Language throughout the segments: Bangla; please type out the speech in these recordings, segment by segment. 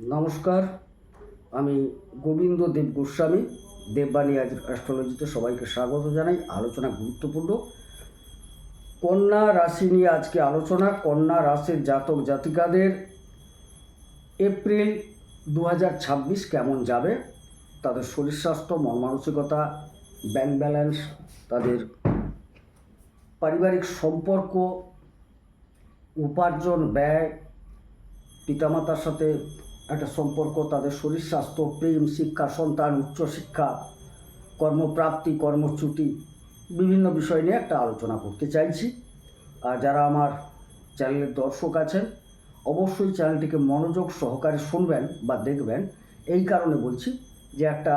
নমস্কার, আমি গোবিন্দ দেব গোস্বামী। দেববাণী অ্যাস্ট্রোলজিতে সবাইকে স্বাগত জানাই। আলোচনা গুরুত্বপূর্ণ কন্যা রাশি নিয়ে আজকে আলোচনা। কন্যা রাশির জাতক জাতিকাদের এপ্রিল 2026 কেমন যাবে, তাদের শরীর স্বাস্থ্য, মন মানসিকতা, ব্যাংক ব্যালেন্স, তাদের পারিবারিক সম্পর্ক, উপার্জন, ব্যয়, পিতামাতার সাথে একটা সম্পর্ক, তাদের শরীর স্বাস্থ্য, প্রেম, শিক্ষা, সন্তান, উচ্চশিক্ষা, কর্মপ্রাপ্তি, কর্মচ্যুতি, বিভিন্ন বিষয় নিয়ে একটা আলোচনা করতে চাইছি। আর যারা আমার চ্যানেলের দর্শক আছেন অবশ্যই চ্যানেলটিকে মনোযোগ সহকারে শুনবেন বা দেখবেন। এই কারণে বলছি যে একটা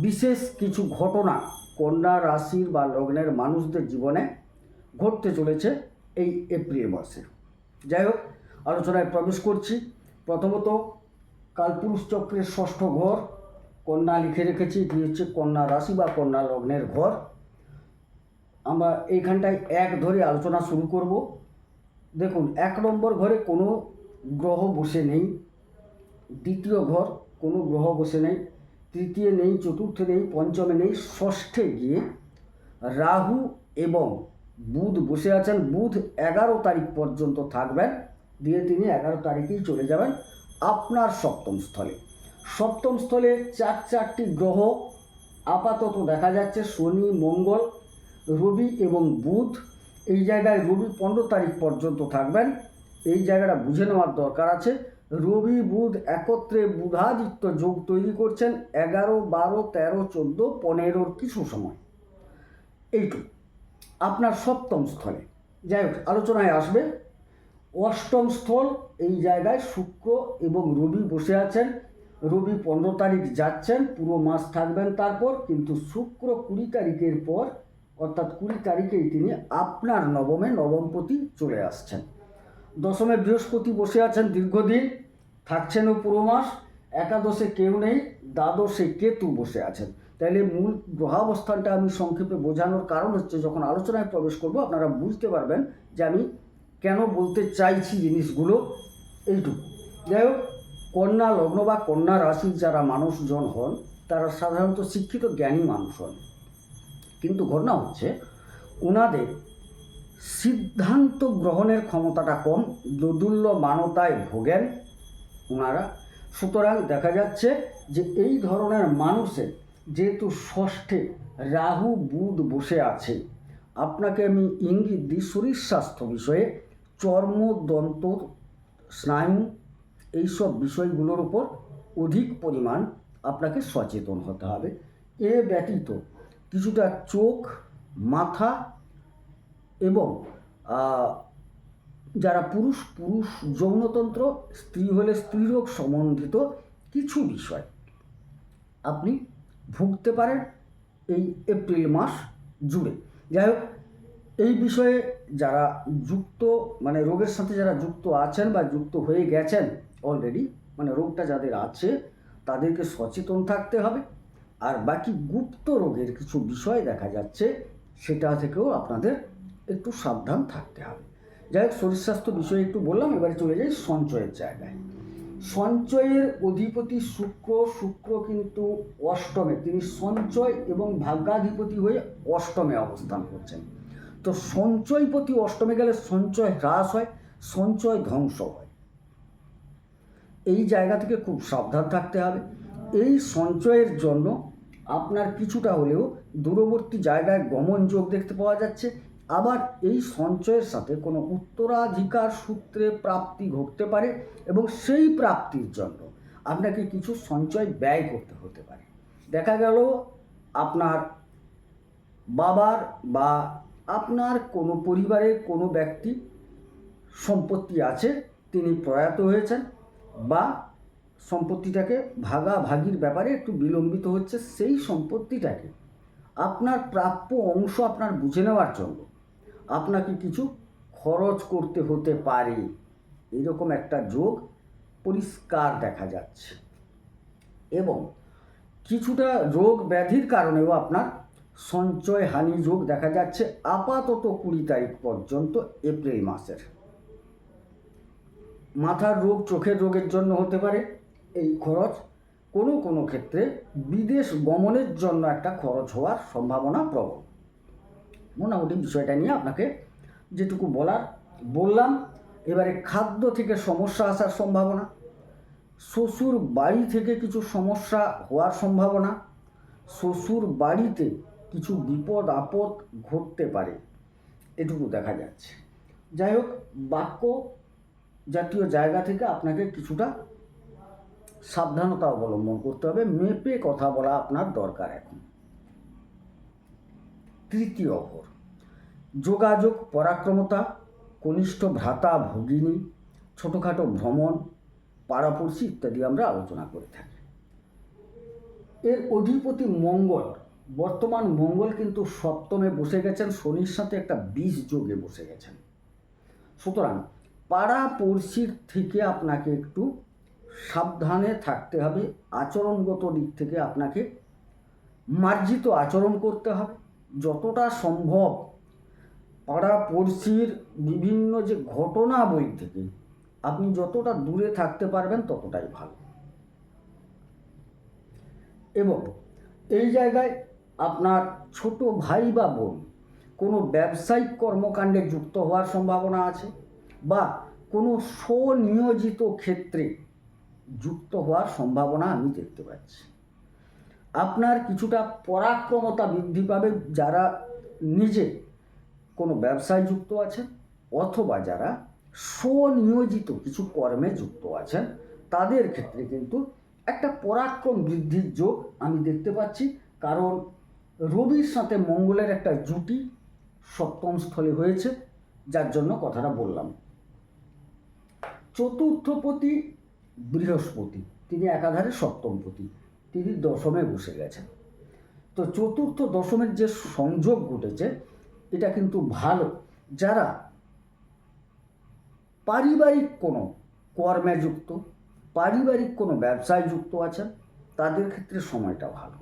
বিশেষ কিছু ঘটনা কন্যা রাশির বা লগ্নের মানুষদের জীবনে ঘটতে চলেছে এই এপ্রিল মাসে। যাই হোক, আলোচনায় প্রবেশ করছি। প্রথমত কালপুরুষ চক্রের ষষ্ঠ ঘর কন্যা লিখে রেখেছি, এটি হচ্ছে কন্যা রাশি বা কন্যা লগ্নের ঘর। আমরা এইখানটায় এক ধরে আলোচনা শুরু করব। দেখুন, 1 নম্বর ঘরে কোনো গ্রহ বসে নেই, দ্বিতীয় ঘর কোনো গ্রহ বসে নেই, তৃতীয় নেই, চতুর্থে নেই, পঞ্চমে নেই, ষষ্ঠে গিয়ে রাহু এবং বুধ বসে আছেন। বুধ 11 তারিখ পর্যন্ত থাকবেন, দিয়ে তিনি 11 তারিখেই চলে যাবেন আপনার সপ্তম স্থলে। সপ্তম স্থলে চারটি গ্রহ আপাতত দেখা যাচ্ছে, শনি, মঙ্গল, রবি এবং বুধ। এই জায়গায় রবি 15 তারিখ পর্যন্ত থাকবেন। এই জায়গাটা বুঝে নেওয়ার দরকার আছে। রবি বুধ একত্রে বুধাদিত্য যোগ তৈরি করছেন 11, 12, 13, 14, 15 কিছু সময়। এইটুকু আপনার সপ্তম স্থলে। যাই হোক, আলোচনায় আসবে। অষ্টম স্থল, এই জায়গায় শুক্র এবং রবি বসে আছেন। রবি 15 তারিখ যাচ্ছেন, পুরো মাস থাকবেন তারপর, কিন্তু শুক্র 20 তারিখের পর অর্থাৎ 20 তারিখেই তিনি আপনার নবমে নবমপতি চলে আসছেন। দশমে বৃহস্পতি বসে আছেন, দীর্ঘদিন থাকছেনও পুরো মাস। একাদশে কেউ নেই, দ্বাদশে কেতু বসে আছেন। তাইলে মূল গ্রহাবস্থানটা আমি সংক্ষেপে বোঝানোর কারণ হচ্ছে, যখন আলোচনায় প্রবেশ করব আপনারা বুঝতে পারবেন যে আমি কেন বলতে চাইছি জিনিসগুলো। এইটুকু। যাই হোক, কন্যা লগ্ন বা কন্যা রাশির যারা মানুষজন হন তারা সাধারণত শিক্ষিত জ্ঞানী মানুষ হন, কিন্তু ঘটনা হচ্ছে ওনাদের সিদ্ধান্ত গ্রহণের ক্ষমতাটা কম, দোদুল্য মানতায় ভোগেন ওনারা। সুতরাং দেখা যাচ্ছে যে এই ধরনের মানুষের যেহেতু ষষ্ঠে রাহু বুধ বসে আছে, আপনাকে আমি ইঙ্গিত দিই শরীর স্বাস্থ্য বিষয়ে, চর্ম, দন্ত, স্নায়ু, এইসব বিষয়গুলোর উপর অধিক পরিমাণ আপনাকে সচেতন হতে হবে। এ ব্যতীত কিছুটা চোখ, মাথা এবং যারা পুরুষ যৌনতন্ত্র, স্ত্রী হলে স্ত্রীরোগ সম্বন্ধিত কিছু বিষয় আপনি ভুগতে পারেন এই এপ্রিল মাস জুড়ে। যাই হোক, এই বিষয়ে যারা যুক্ত, মানে রোগের সাথে যারা যুক্ত আছেন বা যুক্ত হয়ে গেছেন অলরেডি, মানে রোগটা যাদের আছে তাদেরকে সচেতন থাকতে হবে। আর বাকি গুপ্ত রোগের কিছু বিষয় দেখা যাচ্ছে, সেটা থেকেও আপনাদের একটু সাবধান থাকতে হবে। যাই হোক, শরীর স্বাস্থ্য বিষয়ে একটু বললাম, এবারে চলে যাই সঞ্চয়ের জায়গায়। সঞ্চয়ের অধিপতি শুক্র কিন্তু অষ্টমে, তিনি সঞ্চয় এবং ভাগ্যাধিপতি হয়ে অষ্টমে অবস্থান করছেন। তো সঞ্চয়পতি অষ্টমে গেলে সঞ্চয় হ্রাস হয়, সঞ্চয় ধ্বংস হয়। এই জায়গা থেকে খুব সাবধান থাকতে হবে। এই সঞ্চয়ের জন্য আপনার কিছুটা হলেও দূরবর্তী জায়গায় গমন যোগ দেখতে পাওয়া যাচ্ছে। আবার এই সঞ্চয়ের সাথে কোনো উত্তরাধিকার সূত্রে প্রাপ্তি ঘটতে পারে এবং সেই প্রাপ্তির জন্য আপনাকে কিছু সঞ্চয় ব্যয় করতে হতে পারে। দেখা গেল আপনার বাবার বা আপনার কোনো পরিবারের কোনো ব্যক্তি সম্পত্তি আছে, তিনি প্রয়াত হয়েছেন, বা সম্পত্তিটাকে ভাগাভাগির ব্যাপারে একটু বিলম্বিত হচ্ছে। সেই সম্পত্তিটাকে আপনার প্রাপ্য অংশ আপনার বুঝে নেওয়ার জন্য আপনাকে কিছু খরচ করতে হতে পারে, এরকম একটা যোগ পরিষ্কার দেখা যাচ্ছে। এবং কিছুটা রোগ ব্যাধির কারণেও আপনার সঞ্চয় হানি যোগ দেখা যাচ্ছে আপাতত 20 তারিখ পর্যন্ত এপ্রিল মাসের। মাথার রোগ, চোখের রোগের জন্য হতে পারে এই খরচ। কোনো কোনো ক্ষেত্রে বিদেশ গমনের জন্য একটা খরচ হওয়ার সম্ভাবনা প্রবল। মোটামুটি বিষয়টা নিয়ে আপনাকে যেটুকু বললাম। এবারে খাদ্য থেকে সমস্যা আসার সম্ভাবনা, শ্বশুর বাড়ি থেকে কিছু সমস্যা হওয়ার সম্ভাবনা, শ্বশুর বাড়িতে কিছু বিপদ আপদ ঘটতে পারে, এটুকু দেখা যাচ্ছে। যাই হোক, বাক্য জাতীয় জায়গা থেকে আপনাকে কিছুটা সাবধানতা অবলম্বন করতে হবে, মেপে কথা বলা আপনার দরকার এখন। তৃতীয় ঘর, যোগাযোগ, পরাক্রমতা, কনিষ্ঠ ভ্রাতা ভগিনী, ছোটোখাটো ভ্রমণ, পাড়াপড়শি ইত্যাদি আমরা আলোচনা করে থাকি। এর অধিপতি মঙ্গল, বর্তমান মঙ্গল কিন্তু সপ্তমে বসে গেছেন, শনির সাথে একটা 20 যোগে বসে গেছেন। সুতরাং পাড়াপড়শির থেকে আপনাকে একটু সাবধানে থাকতে হবে। আচরণগত দিক থেকে আপনাকে মার্জিত আচরণ করতে হবে। যতটা সম্ভব পাড়াপড়শির বিভিন্ন যে ঘটনাবলী থেকে আপনি যতটা দূরে থাকতে পারবেন ততটাই ভালো। এবং এই জায়গায় আপনার ছোট ভাই বা বোন কোনো ব্যবসায়িক কর্মকাণ্ডে যুক্ত হওয়ার সম্ভাবনা আছে, বা কোনো স্বনিয়োজিত ক্ষেত্রে যুক্ত হওয়ার সম্ভাবনা আমি দেখতে পাচ্ছি। আপনার কিছুটা পরাক্রমতা বৃদ্ধি পাবে যারা নিজে কোনো ব্যবসায় যুক্ত আছেন, অথবা যারা স্বনিয়োজিত কিছু কর্মে যুক্ত আছেন, তাদের ক্ষেত্রে কিন্তু একটা পরাক্রম বৃদ্ধির যোগ আমি দেখতে পাচ্ছি। কারণ রবির সাথে মঙ্গলের একটা জুটি সপ্তম স্থলে হয়েছে, যার জন্য কথাটা বললাম। চতুর্থপতি বৃহস্পতি, তিনি একাধারে সপ্তমপতি, তিনি দশমে বসে গেছেন। তো চতুর্থ দশমের যে সংযোগ ঘটেছে এটা কিন্তু ভালো। যারা পারিবারিক কোনো কর্মে যুক্ত, পারিবারিক কোনো ব্যবসায় যুক্ত আছেন, তাদের ক্ষেত্রে সময়টা ভালো,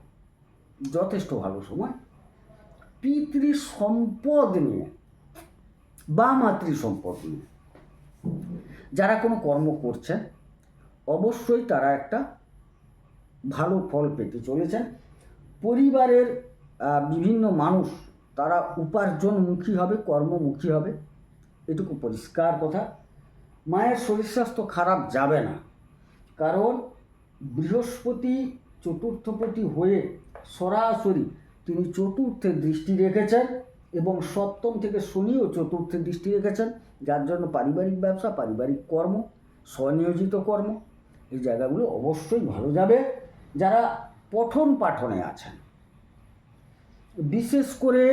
যথেষ্ট ভালো সময়। পিতৃ সম্পদ নিয়ে বা মাতৃ সম্পদ নিয়ে যারা কোনো কর্ম করছেন, অবশ্যই তারা একটা ভালো ফল পেতে চলেছেন। পরিবারের বিভিন্ন মানুষ তারা উপার্জনমুখী হবে, কর্মমুখী হবে, এটুকু পরিষ্কার কথা। মায়ের শরীর স্বাস্থ্য খারাপ যাবে না, কারণ বৃহস্পতি চতুর্থপতি হয়ে সরাসরি তিনি চতুর্থে দৃষ্টি রেখেছেন, এবং সপ্তম থেকে শনিও চতুর্থে দৃষ্টি রেখেছেন, যার জন্য পারিবারিক ব্যবসা, পারিবারিক কর্ম, স্বনিয়োজিত কর্ম, এই জায়গাগুলো অবশ্যই ভালো যাবে। যারা পঠন পাঠনে আছেন, বিশেষ করে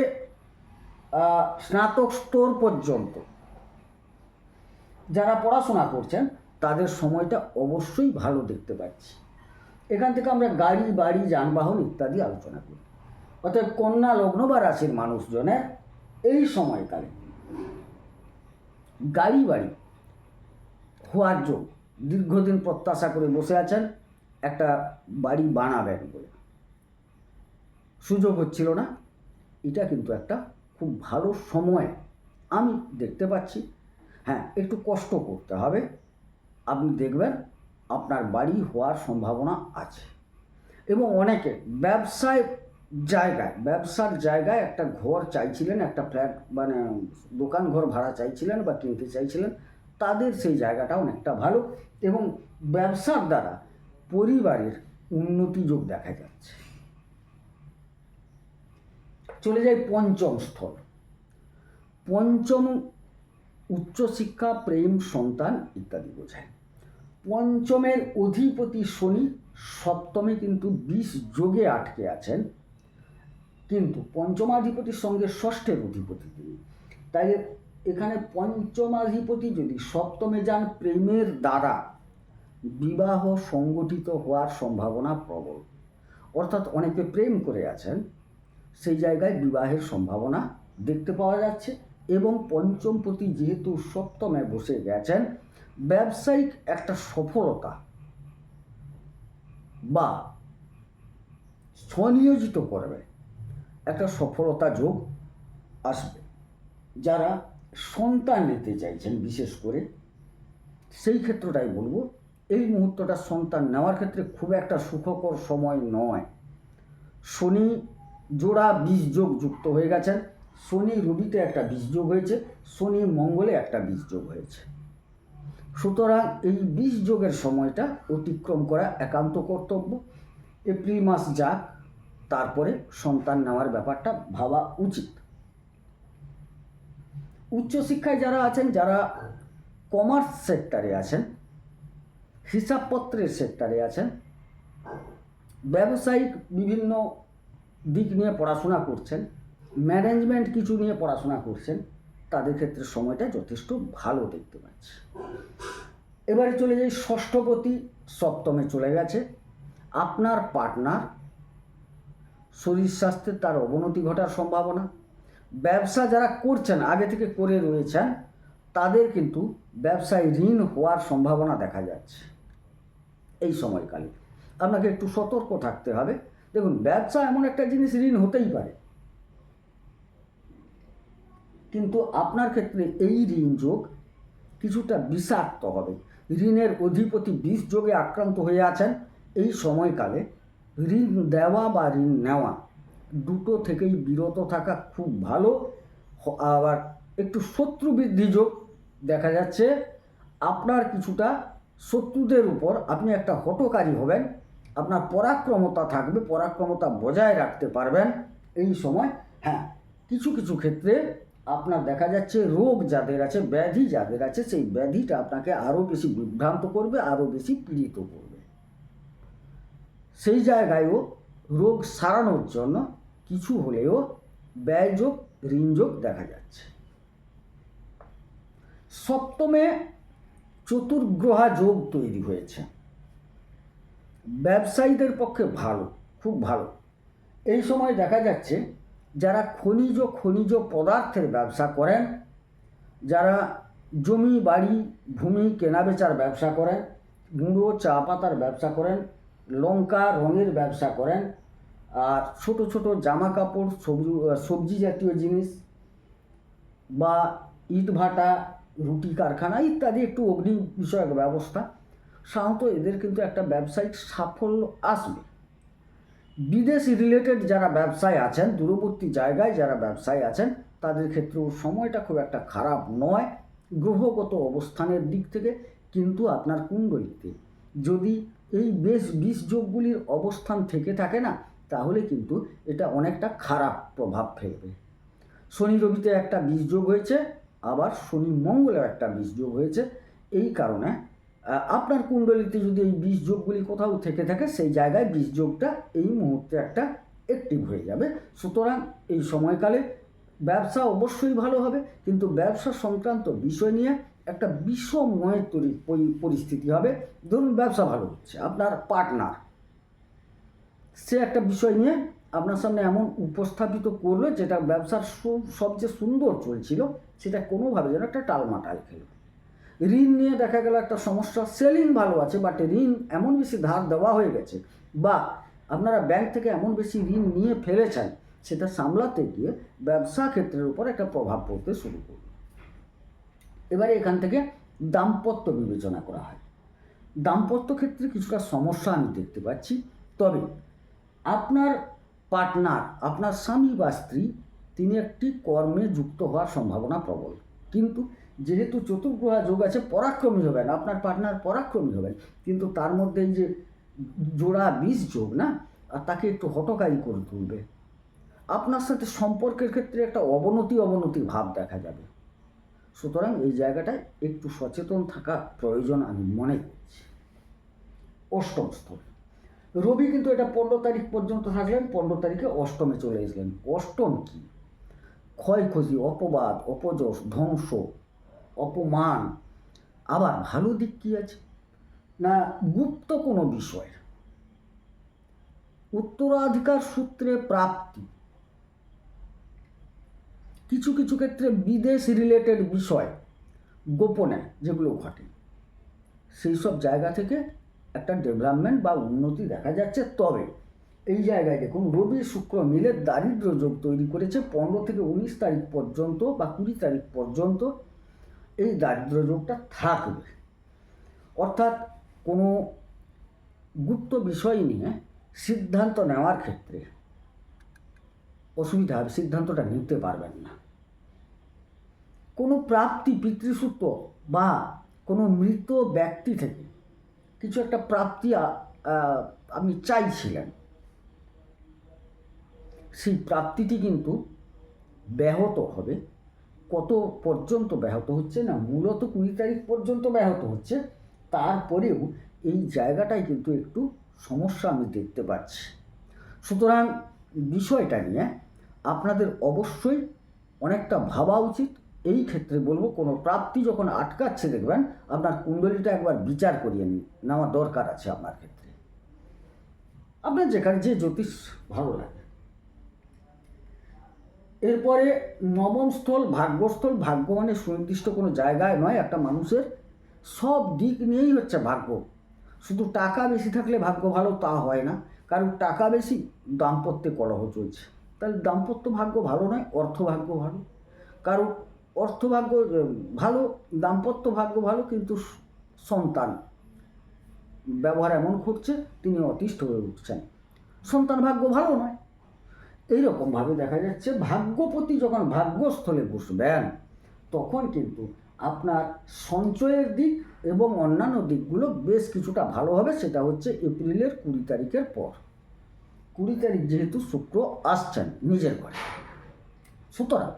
স্নাতক স্তর পর্যন্ত যারা পড়াশোনা করছেন, তাদের সময়টা অবশ্যই ভালো দেখতে পাচ্ছি। এখান থেকে আমরা গাড়ি, বাড়ি, যানবাহন ইত্যাদি আলোচনা করি। অর্থাৎ কন্যা লগ্ন বা রাশির মানুষজনের এই সময়কালে গাড়ি বাড়ি হওয়ার যোগ, দীর্ঘদিন প্রত্যাশা করে বসে আছেন একটা বাড়ি বানাবেন বলে, সুযোগ হচ্ছিল না, এটা কিন্তু একটা খুব ভালো সময় আমি দেখতে পাচ্ছি। হ্যাঁ, একটু কষ্ট করতে হবে, আপনি দেখবেন আপনার বাড়ি হওয়ার সম্ভাবনা আছে। এবং অনেকে ব্যবসার জায়গায় একটা ঘর চাইছিলেন, একটা ফ্ল্যাট মানে দোকান ঘর ভাড়া চাইছিলেন বা কিনতে চাইছিলেন, তাদের সেই জায়গাটা অনেকটা ভালো, এবং ব্যবসার দ্বারা পরিবারের উন্নতি যোগ দেখা যাচ্ছে। চলে যায় পঞ্চম স্থল। পঞ্চম উচ্চশিক্ষা, প্রেম, সন্তান ইত্যাদি বোঝায়। পঞ্চমের অধিপতি শনি সপ্তমে কিন্তু 20 যোগে আটকে আছেন, কিন্তু পঞ্চমাধিপতির সঙ্গে ষষ্ঠের অধিপতি তিনি। তাই এখানে পঞ্চমাধিপতি যদি সপ্তমে যান, প্রেমের দ্বারা বিবাহ সংগঠিত হওয়ার সম্ভাবনা প্রবল। অর্থাৎ অনেকে প্রেম করে আছেন, সেই জায়গায় বিবাহের সম্ভাবনা দেখতে পাওয়া যাচ্ছে। এবং পঞ্চমপতি যেহেতু সপ্তমে বসে গেছেন, ব্যবসায়িক একটা সফলতা বা স্বনিয়োজিত করবে একটা সফলতা যোগ আসবে। যারা সন্তান নিতে চাইছেন, বিশেষ করে সেই ক্ষেত্রটাই বলবো, এই মুহূর্তটা সন্তান নেওয়ার ক্ষেত্রে খুব একটা সুখকর সময় নয়। শনি জোড়া 20 যোগ যুক্ত হয়ে গেছেন, শনি রবিতে একটা 20 যোগ হয়েছে, শনি মঙ্গলে একটা 20 যোগ হয়েছে। সুতরাং এই 20 যোগের সময়টা অতিক্রম করা একান্ত কর্তব্য। এপ্রিল মাস যাক, তারপরে সন্তান নেওয়ার ব্যাপারটা ভাবা উচিত। উচ্চশিক্ষায় যারা আছেন, যারা কমার্স সেক্টরে আছেন, হিসাবপত্রের সেক্টরে আছেন, ব্যবসায়িক বিভিন্ন দিক নিয়ে পড়াশোনা করছেন, ম্যানেজমেন্ট কিছু নিয়ে পড়াশোনা করছেন, তাদের ক্ষেত্রে সময়টা যথেষ্ট ভালো দেখতে পাচ্ছি। এবারে চলে যাই ষষ্ঠপতি সপ্তমে চলে গেছে। আপনার পার্টনার শরীর স্বাস্থ্যের তার অবনতি ঘটার সম্ভাবনা। ব্যবসা যারা করছেন, আগে থেকে করে রয়েছেন, তাদের কিন্তু ব্যবসায় ঋণ হওয়ার সম্ভাবনা দেখা যাচ্ছে। এই সময়কালে আপনাকে একটু সতর্ক থাকতে হবে। দেখুন, ব্যবসা এমন একটা জিনিস, ঋণ হতেই পারে, কিন্তু আপনার ক্ষেত্রে এই ঋণ যোগ কিছুটা বিষাক্ত হবে। ঋণের অধিপতি 20 যোগে আক্রান্ত হয়ে আছেন। এই সময়কালে ঋণ দেওয়া বা ঋণ নেওয়া দুটো থেকেই বিরত থাকা খুব ভালো। আবার একটু শত্রু বৃদ্ধি যোগ দেখা যাচ্ছে। আপনার কিছুটা শত্রুদের উপর আপনি একটা হঠকারী হবেন, আপনার পরাক্রমতা থাকবে, পরাক্রমতা বজায় রাখতে পারবেন এই সময়। হ্যাঁ, কিছু কিছু ক্ষেত্রে আপনার দেখা যাচ্ছে রোগ যাদের আছে, ব্যাধি যাদের আছে, সেই ব্যাধিটা আপনাকে আরও বেশি বিভ্রান্ত করবে, আরও বেশি পীড়িত করবে। সেই জায়গায়ও রোগ সারানোর জন্য কিছু হলেও ব্যয়যোগ, ঋণযোগ দেখা যাচ্ছে। সপ্তমে চতুর্গ্রহা যোগ তৈরি হয়েছে, ব্যবসায়ীদের পক্ষে ভালো, খুব ভালো। এই সময় দেখা যাচ্ছে যারা খনিজ পদার্থের ব্যবসা করেন, যারা জমি বাড়ি ভূমি কেনাবেচার ব্যবসা করেন, গুঁড়ো চা পাতার ব্যবসা করেন, লঙ্কা রঙের ব্যবসা করেন, আর ছোট ছোট জামা কাপড়, সবজি জাতীয় জিনিস বা ইটভাটা, রুটি কারখানা ইত্যাদি একটু অগ্নি বিষয়ক ব্যবস্থা, সাধারণত এদের কিন্তু একটা ব্যবসায়িক সাফল্য আসবে। বিদেশ রিলেটেড যারা ব্যবসায় আছেন, দূরবর্তী জায়গায় যারা ব্যবসায় আছেন, তাদের ক্ষেত্রেও সময়টা খুব একটা খারাপ নয় গ্রহগত অবস্থানের দিক থেকে। কিন্তু আপনার কুণ্ডলিতে যদি এই 20 যোগগুলির অবস্থান থেকে থাকে না, তাহলে কিন্তু এটা অনেকটা খারাপ প্রভাব ফেলবে। শনি রবিতে একটা 20 যোগ হয়েছে, আবার শনি মঙ্গলেও একটা 20 যোগ হয়েছে। এই কারণে আপনার কুণ্ডলিতে যদি এই 20 যোগগুলি কোথাও থেকে থাকে, সেই জায়গায় 20 যোগটা এই মুহূর্তে একটা অ্যাক্টিভ হয়ে যাবে। সুতরাং এই সময়কালে ব্যবসা অবশ্যই ভালো হবে, কিন্তু ব্যবসা সংক্রান্ত বিষয় নিয়ে একটা বিষময় পরিস্থিতি হবে। ধরুন ব্যবসা ভালো হচ্ছে, আপনার পার্টনার সে একটা বিষয় নিয়ে আপনার সামনে এমন উপস্থাপিত করলো যেটা ব্যবসার সবচেয়ে সুন্দর চলছিল, সেটা কোনোভাবে যেন একটা টালমাটাল খেলো। ঋণ নিয়ে দেখা গেল একটা সমস্যা, সেলিং ভালো আছে, বাট ঋণ এমন বেশি ধার দেওয়া হয়ে গেছে, বা আপনারা ব্যাংক থেকে এমন বেশি ঋণ নিয়ে ফেলেছেন, সেটা সামলাতে গিয়ে ব্যবসা ক্ষেত্রের উপর একটা প্রভাব পড়তে শুরু করবে। এবারে এখান থেকে দাম্পত্য বিবেচনা করা হয়। দাম্পত্য ক্ষেত্রে কিছুটা সমস্যা আমি দেখতে পাচ্ছি, তবে আপনার পার্টনার, আপনার স্বামী বা স্ত্রী, তিনি একটি কর্মে যুক্ত হওয়ার সম্ভাবনা প্রবল। কিন্তু যেহেতু চতুর্গ্রহা যোগ আছে, পরাক্রমী হবেন, আপনার পার্টনার পরাক্রমী হবেন, কিন্তু তার মধ্যে এই যে জোড়া 20 যোগ না, আর তাকে একটু হঠকারী করে তুলবে। আপনার সাথে সম্পর্কের ক্ষেত্রে একটা অবনতি ভাব দেখা যাবে। সুতরাং এই জায়গাটায় একটু সচেতন থাকা প্রয়োজন আমি মনে করছি। অষ্টম স্থল রবি কিন্তু এটা 15 তারিখ পর্যন্ত থাকলেন, 15 তারিখে অষ্টমে চলে এসলেন। অষ্টম কি? ক্ষয়ক্ষতি, অপবাদ, অপযশ, ধ্বংস, অপমান। আবার ভালো দিক কী আছে না, গুপ্ত কোনো বিষয়, উত্তরাধিকার সূত্রে প্রাপ্তি, কিছু কিছু ক্ষেত্রে বিদেশ রিলেটেড বিষয় গোপনে যেগুলো ঘটে, সেই সব জায়গা থেকে একটা ডেভেলপমেন্ট বা উন্নতি দেখা যাচ্ছে। তবে এই জায়গায় দেখুন, রবি শুক্র মিলে দারিদ্র যোগ তৈরি করেছে। 15 থেকে 19 তারিখ পর্যন্ত বা 20 তারিখ পর্যন্ত এই দারিদ্র যোগটা থাকবে। অর্থাৎ কোনো গুপ্ত বিষয় নিয়ে সিদ্ধান্ত নেওয়ার ক্ষেত্রে অসুবিধা হবে, সিদ্ধান্তটা নিতে পারবেন না। কোনো প্রাপ্তি, পিতৃসূত্র বা কোনো মৃত ব্যক্তি থেকে কিছু একটা প্রাপ্তি আপনি চাইছিলেন, সেই প্রাপ্তিটি কিন্তু ব্যাহত হবে। কত পর্যন্ত ব্যাহত হচ্ছে না, মূলত 20 তারিখ পর্যন্ত ব্যাহত হচ্ছে, তারপরেও এই জায়গাটায় কিন্তু একটু সমস্যা আমি দেখতে পাচ্ছি। সুতরাং বিষয়টা নিয়ে আপনাদের অবশ্যই অনেকটা ভাবা উচিত। এই ক্ষেত্রে বলবো, কোনো প্রাপ্তি যখন আটকাচ্ছে দেখবেন, আপনার কুণ্ডলিটা একবার বিচার করিয়ে নেওয়া দরকার আছে আপনার ক্ষেত্রে। আপনার যেখানে যে জ্যোতিষ ভালো লাগে। এরপরে নবম স্থল, ভাগ্যস্থল। ভাগ্য মানে সুনির্দিষ্ট কোনো জায়গায় নয়, একটা মানুষের সব দিক নিয়েই হচ্ছে ভাগ্য। শুধু টাকা বেশি থাকলে ভাগ্য ভালো তা হয় না। কারণ টাকা বেশি, দাম্পত্যে কলহ চলছে, তাহলে দাম্পত্য ভাগ্য ভালো নয়, অর্থভাগ্য ভালো। কারণ অর্থভাগ্য ভালো, দাম্পত্য ভাগ্য ভালো, কিন্তু সন্তান ব্যবহার এমন ঘটছে তিনি অতিষ্ঠ হয়ে উঠছেন, সন্তান ভাগ্য ভালো নয়। এইরকমভাবে দেখা যাচ্ছে ভাগ্যপতি যখন ভাগ্যস্থলে বসবেন, তখন কিন্তু আপনার সঞ্চয়ের দিক এবং অন্যান্য দিকগুলো বেশ কিছুটা ভালো হবে। সেটা হচ্ছে এপ্রিলের 20 তারিখের পর। 20 তারিখ যেহেতু শুক্র আসছেন নিজের ঘরে, সুতরাং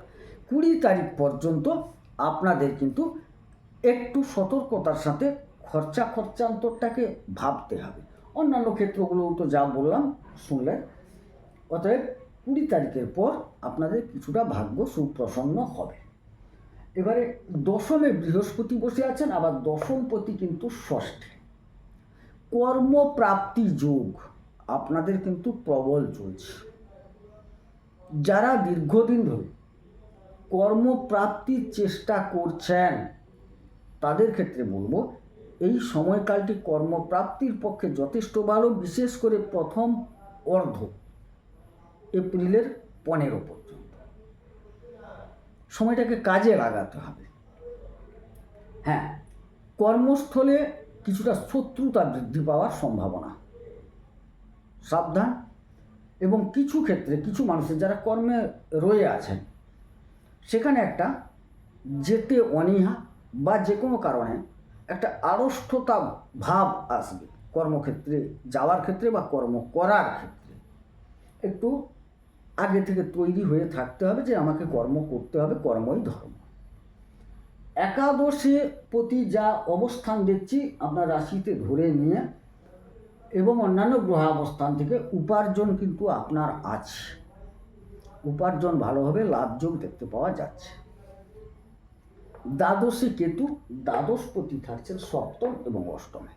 20 তারিখ পর্যন্ত আপনাদের কিন্তু একটু সতর্কতার সাথে খরচান্তরটাকে ভাবতে হবে। অন্যান্য ক্ষেত্রগুলো তো যা বললাম শুনলেন। অতএব 20 তারিখের পর আপনাদের কিছুটা ভাগ্য সুপ্রসন্ন হবে। এবারে দশমে বৃহস্পতি বসে আছেন, আবার দশমপতি কিন্তু ষষ্ঠে। কর্মপ্রাপ্তি যোগ আপনাদের কিন্তু প্রবল চলছে। যারা দীর্ঘদিন ধরে কর্মপ্রাপ্তির চেষ্টা করছেন তাদের ক্ষেত্রে বলবো, এই সময়কালটি কর্মপ্রাপ্তির পক্ষে যথেষ্ট ভালো। বিশেষ করে প্রথম অর্ধ, এপ্রিলের 15 পর্যন্ত সময়টাকে কাজে লাগাতে হবে। হ্যাঁ, কর্মস্থলে কিছুটা শত্রুতা বৃদ্ধি পাওয়ার সম্ভাবনা, সাবধান। এবং কিছু ক্ষেত্রে কিছু মানুষের যারা কর্মে রয়ে আছেন, সেখানে একটা যেতে অনীহা বা যে কোনো কারণে একটা আড়ষ্টতা ভাব আসবে। কর্মক্ষেত্রে যাওয়ার ক্ষেত্রে বা কর্ম করার ক্ষেত্রে একটু আগে থেকে তৈরি হয়ে থাকতে হবে যে আমাকে কর্ম করতে হবে, কর্মই ধর্ম। একাদশে প্রতি যা অবস্থান দেখছি আপনার রাশিতে ধরে নিয়ে, এবং অন্যান্য গ্রহাবস্থান থেকে উপার্জন কিন্তু আপনার আছে, উপার্জন ভালোভাবে লাভযোগ দেখতে পাওয়া যাচ্ছে। দ্বাদশে কেতু, দ্বাদশপতি থাকছেন সপ্তম এবং অষ্টমে।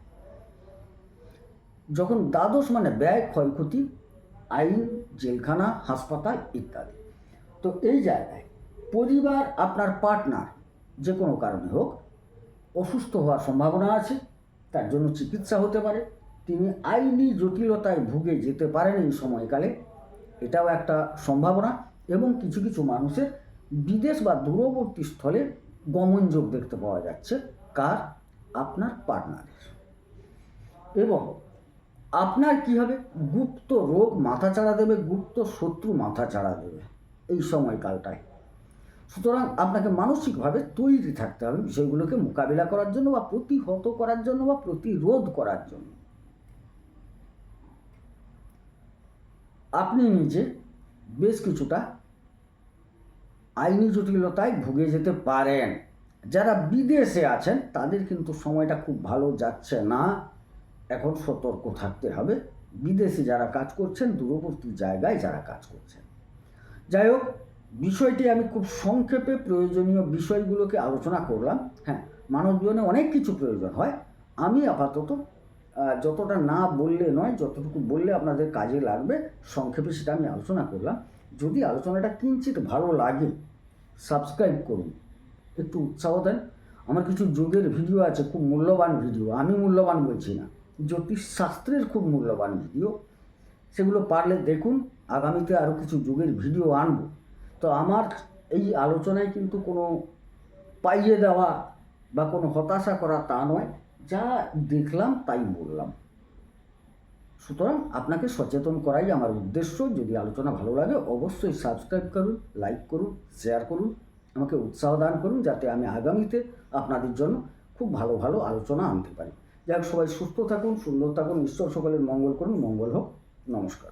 যখন দ্বাদশ মানে ব্যয়, ক্ষয়ক্ষতি, আইন, জেলখানা, হাসপাতাল ইত্যাদি। তো এই জায়গায় পরিবার, আপনার পার্টনার যে কোনো কারণে হোক অসুস্থ হওয়ার সম্ভাবনা আছে, তার জন্য চিকিৎসা হতে পারে। তিনি আইনি জটিলতায় ভুগে যেতে পারেন এই সময়কালে, এটাও একটা সম্ভাবনা। এবং কিছু কিছু মানুষের বিদেশ বা দূরবর্তী স্থলে গমনযোগ দেখতে পাওয়া যাচ্ছে। কার? আপনার পার্টনারের। এবং আপনার কি হবে? গুপ্ত রোগ মাথা চাড়া দেবে, গুপ্ত শত্রু মাথা চাড়া দেবে এই সময়কালটায়। সুতরাং আপনাকে মানসিকভাবে তৈরি থাকতে হবে বিষয়গুলোকে মোকাবিলা করার জন্য, বা প্রতিহত করার জন্য, বা প্রতিরোধ করার জন্য। আপনি নিজে বেশ কিছুটা আইনি জটিলতায় ভুগে যেতে পারেন। যারা বিদেশে আছেন তাদের কিন্তু সময়টা খুব ভালো যাচ্ছে না, এখন সতর্ক থাকতে হবে। বিদেশে যারা কাজ করছেন, দূরবর্তী জায়গায় যারা কাজ করছেন। যাই হোক, বিষয়টি আমি খুব সংক্ষেপে প্রয়োজনীয় বিষয়গুলোকে আলোচনা করলাম। হ্যাঁ, মানব জীবনে অনেক কিছু প্রয়োজন হয়, আমি আপাতত যতটা না বললে নয়, যতটুকু বললে আপনাদের কাজে লাগবে সংক্ষেপে সেটা আমি আলোচনা করলাম। যদি আলোচনাটা কিঞ্চিত ভালো লাগে সাবস্ক্রাইব করুন, একটু উৎসাহ দেন। আমার কিছু যোগের ভিডিও আছে, খুব মূল্যবান ভিডিও, আমি মূল্যবান বলছি না, জ্যোতিষশাস্ত্রের খুব মূল্যবান ভিডিও, সেগুলো পারলে দেখুন। আগামীতে আরও কিছু যোগের ভিডিও আনব। তো আমার এই আলোচনায় কিন্তু কোনো পাইয়ে দেওয়া বা কোনো হতাশা করা তা নয়, যা দেখলাম তাই বললাম। সুতরাং আপনাকে সচেতন করাই আমার উদ্দেশ্য। যদি আলোচনা ভালো লাগে অবশ্যই সাবস্ক্রাইব করুন, লাইক করুন, শেয়ার করুন, আমাকে উৎসাহ দান করুন, যাতে আমি আগামীতে আপনাদের জন্য খুব ভালো ভালো আলোচনা আনতে পারি। যাই হোক, সবাই সুস্থ থাকুন, সুন্দর থাকুন, ঈশ্বর সকলের মঙ্গল করুন, মঙ্গল হোক। নমস্কার।